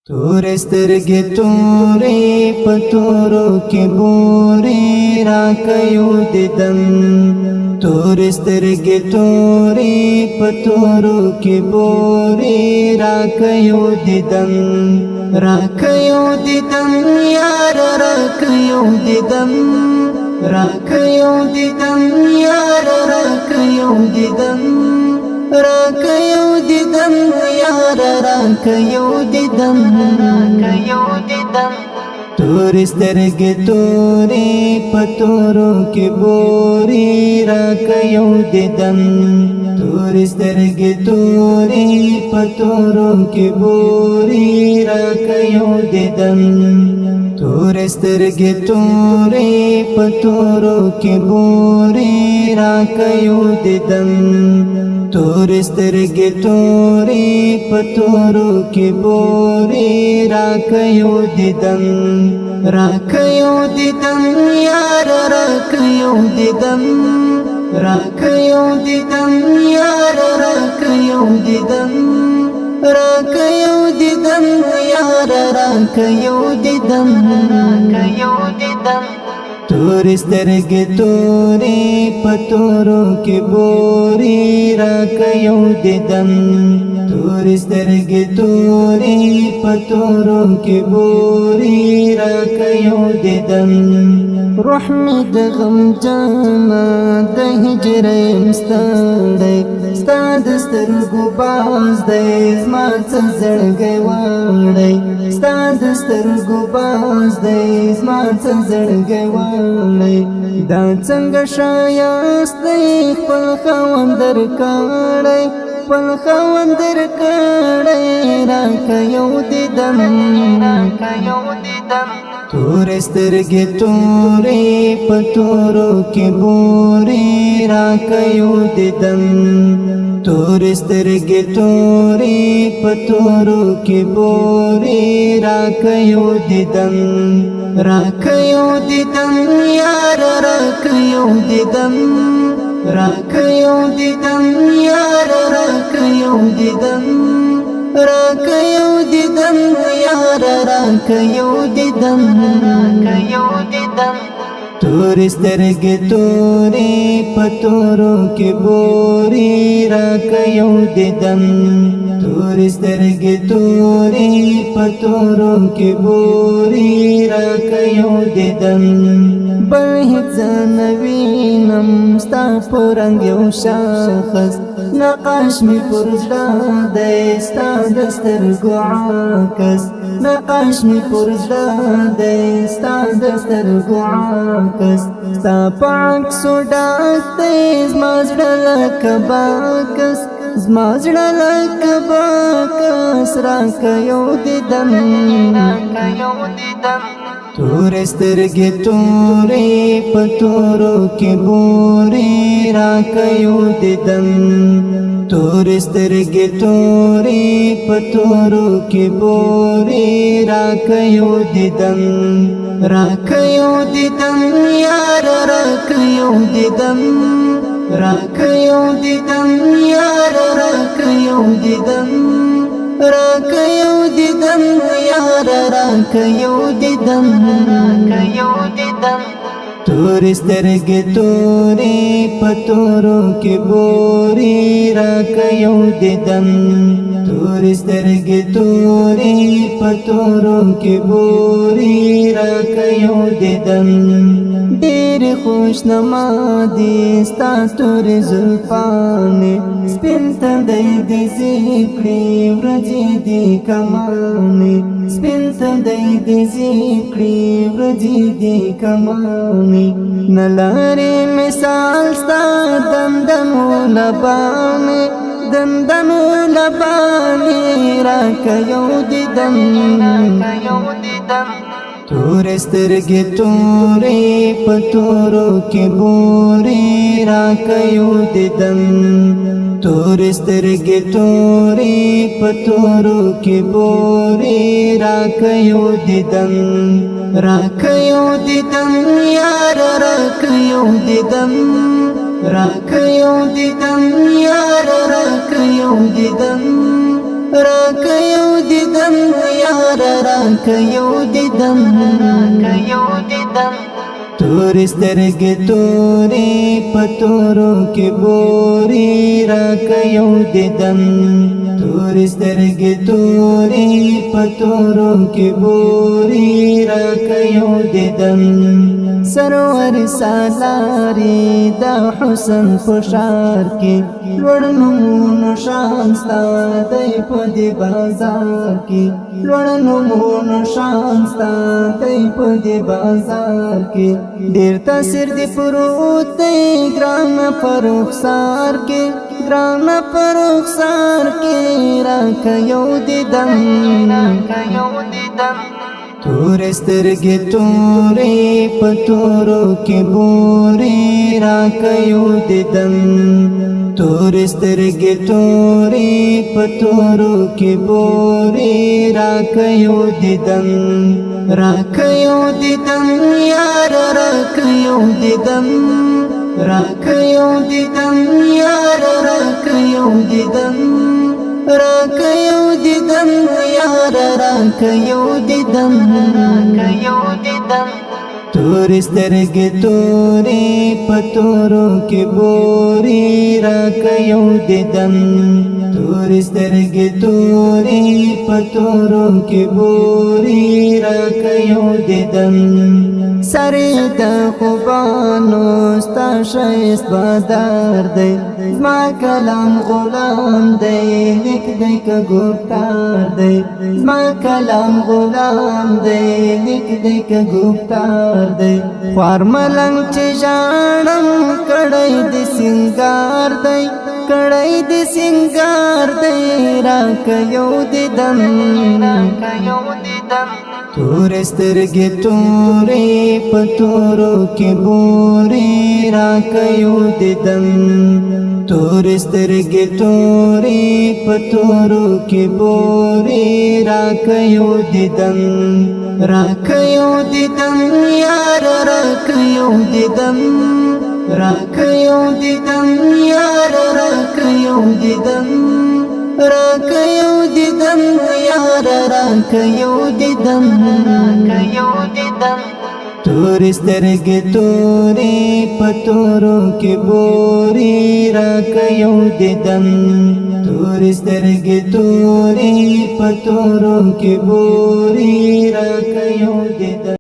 تور سترګې تورې په تورو کې بورې راکيو دیدن تور سترګې تورې په تورو کې بورې راکيو دیدن یار راکيو دیدن یار راکيو دیدن یار راکيو دیدن تور سترګې تورې په تورو کې بورې راکيو دیدن تور سترګې تورې په تورو کې بورې راکيو دیدن تور سترګې تورې په تورو کې بورې راکيو دیدن تور سترګې تورې په تورو کې بورې راکيو دیدن یار راکيو دیدن یار راکيو دیدن یار راکيو دیدن تور سترګې تورې په تورو کې بورې راکيو دیدن تور سترګې تورې په تورو کې بورې راکيو دیدن روح می د غم جانا د هجر مستړی ستا د سترګو باز دی زما څه زړګی واړی ستا د سترګو باز دی زما څه زړګی واړی دا څنګه ښایست دی خپل خاوند درکړی راکيو دیدن تور سترګې تورې په تورو کې بورې راکيو دیدن تور سترګې تورې په تورو کې بورې راکيو دیدن یار راکيو دیدن یار راکيو دیدن یار راکيو دیدن تور سترګې تورې په تورو کې بورې راکيو دیدن تور سترګې تورې په تورو کې بورې راکيو دیدن بل هیڅ نه وینم ستا په رنګ یو شاخص نقاش می پر زړه دی ستا د سترګو عکس نقاش می پر زړه دی ستا د سترګو عکس ستا په عکسو ډک دی زما زړه لکه باکس راکيو دیدن تور سترګې تورې په تورو کې بورې راکيو دیدن تور سترګې تورې په تورو کې بورې راکيو دیدن یار راکيو دیدن یار راکيو دیدن یار راکيو دیدن تور سترګې تورې په تورو کې بورې راکيو دیدن تور سترګې تورې په تورو کې بورې راکيو دیدن ډېر خوشنما دي ستا تورې زلفانې سپین تندی دې ذکرې ورځې دې کمانې سپین تندی دې ذکرې ورځې دې کمانې نه لرې مثال ستا دمدمو لبانې راکيو دیدن تور سترګې تورې په تورو کې بورې راکيو دیدن تور سترګې تورې په تورو کې بورې راکيو دیدن یار راکيو دیدن یار راکيو دیدن یار راکه یو دیدن تور سترګې تورې په تورو کې بورې راکه یو دیدن تور سترګې تورې په تورو کې بورې راکه یو دیدن سرور سالاري دا حسن پشار کې لوړ نومونو شان ستا دی په دې بازار کې لوړ نومونو شان ستا دی په دې بازار کې ډېر تاثیر دی پروت دی ګران په رخسار کې ګران په رخسار کې راکه یو دیدن تور سترګې تورې په تورو کې بورې راکه یو دیدن تور سترګې تورې په تورو کې بورې راکه یو دیدن یار راکه یو دیدن راکه یو دیدن یار راکه یو دیدن راکه یو دیدن یار راکه یو دیدن تور سترګې تورې په تورو کې بورې راکه یو دیدن تور سترګې تورې په تورو کې بورې راکه یو دیدن سره د خوبانو ستا ښایست بادار دی زما کلام غلام دی لیک دی که ګفتار دی زما کلام غلام دی لیک دی که ګفتار دی خوار ملنګ چې ژاړم کړی د سینګار دی کړی د سینګار دی راکه یو دیدن تور سترګې تورې په تورو کې بورې راکه یو دیدن تور سترګې تورې په تورو کې بورې راکه یو دیدن یار راکه یو دیدن راکه یو دیدن یار راکه یو دیدن راکه یو دیدن یار راکه یو دیدن تور سترګې تورې په تورو کې بورې راکه یو دیدن تور سترګې تورې په تورو کې بورې راکه یو دیدن